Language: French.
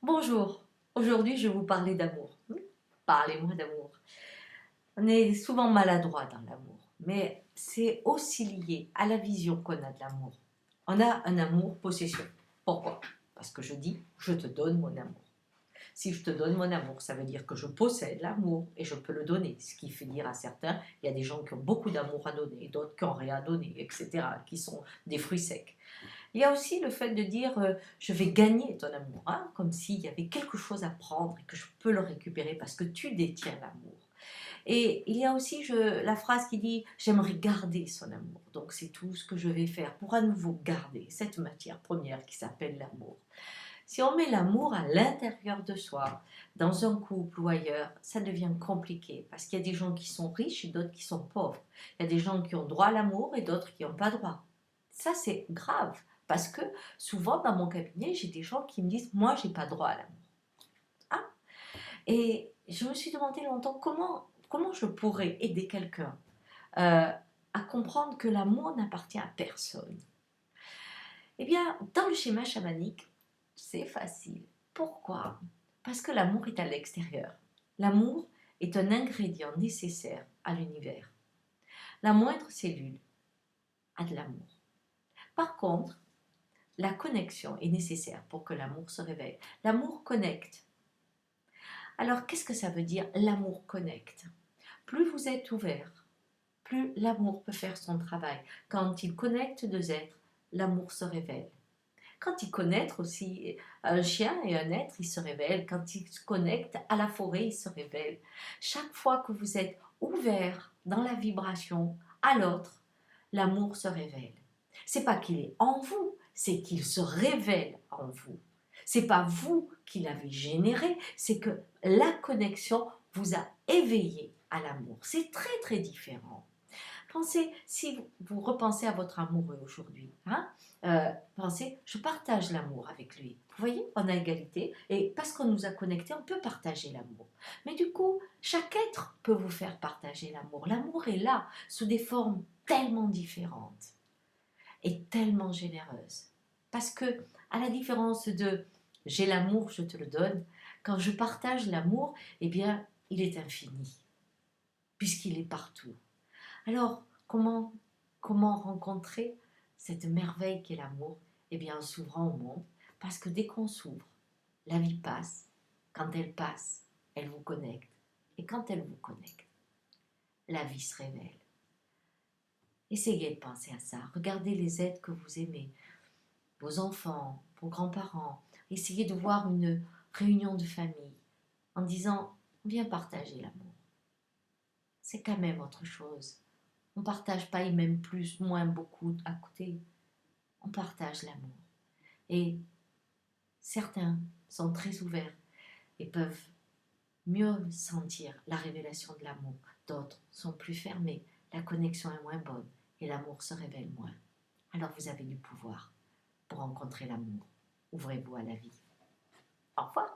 Bonjour, aujourd'hui je vais vous parler d'amour. Parlez-moi d'amour. On est souvent maladroit dans l'amour, mais c'est aussi lié à la vision qu'on a de l'amour. On a un amour possession. Pourquoi? Parce que je dis, je te donne mon amour. Si je te donne mon amour, ça veut dire que je possède l'amour et je peux le donner. Ce qui fait dire à certains, il y a des gens qui ont beaucoup d'amour à donner, d'autres qui n'ont rien à donner, etc., qui sont des fruits secs. Il y a aussi le fait de dire je vais gagner ton amour, hein, comme s'il y avait quelque chose à prendre et que je peux le récupérer parce que tu détiens l'amour. Et il y a aussi la phrase qui dit j'aimerais garder son amour. Donc c'est tout ce que je vais faire pour à nouveau garder cette matière première qui s'appelle l'amour. Si on met l'amour à l'intérieur de soi, dans un couple ou ailleurs, ça devient compliqué parce qu'il y a des gens qui sont riches et d'autres qui sont pauvres. Il y a des gens qui ont droit à l'amour et d'autres qui n'ont pas droit. Ça, c'est grave parce que souvent dans mon cabinet, j'ai des gens qui me disent moi, j'ai pas droit à l'amour. Ah. Et je me suis demandé longtemps comment je pourrais aider quelqu'un à comprendre que l'amour n'appartient à personne. Eh bien, dans le schéma chamanique, c'est facile. Pourquoi? Parce que l'amour est à l'extérieur. L'amour est un ingrédient nécessaire à l'univers. La moindre cellule a de l'amour. Par contre, la connexion est nécessaire pour que l'amour se révèle. L'amour connecte. Alors, qu'est-ce que ça veut dire l'amour connecte? Plus vous êtes ouvert, plus l'amour peut faire son travail. Quand il connecte deux êtres, l'amour se révèle. Quand il connecte aussi un chien et un être, il se révèle. Quand il se connecte à la forêt, il se révèle. Chaque fois que vous êtes ouvert dans la vibration à l'autre, l'amour se révèle. C'est pas qu'il est en vous, c'est qu'il se révèle en vous. C'est pas vous qui l'avez généré, c'est que la connexion vous a éveillé à l'amour. C'est très très différent. Pensez, si vous repensez à votre amoureux aujourd'hui, hein, pensez, je partage l'amour avec lui. Vous voyez, on a égalité, et parce qu'on nous a connectés, on peut partager l'amour. Mais du coup, chaque être peut vous faire partager l'amour. L'amour est là, sous des formes tellement différentes et tellement généreuses. Parce que, à la différence de j'ai l'amour, je te le donne, quand je partage l'amour, eh bien, il est infini, puisqu'il est partout. Alors, comment rencontrer cette merveille qu'est l'amour? Eh bien, en s'ouvrant au monde, parce que dès qu'on s'ouvre, la vie passe. Quand elle passe, elle vous connecte. Et quand elle vous connecte, la vie se révèle. Essayez de penser à ça. Regardez les êtres que vous aimez, vos enfants, vos grands-parents. Essayez de voir une réunion de famille en disant, on vient partager l'amour. C'est quand même autre chose. On ne partage pas, et même plus, moins, beaucoup à côté. On partage l'amour. Et certains sont très ouverts et peuvent mieux sentir la révélation de l'amour. D'autres sont plus fermés, la connexion est moins bonne et l'amour se révèle moins. Alors vous avez du pouvoir pour rencontrer l'amour. Ouvrez-vous à la vie. Au revoir.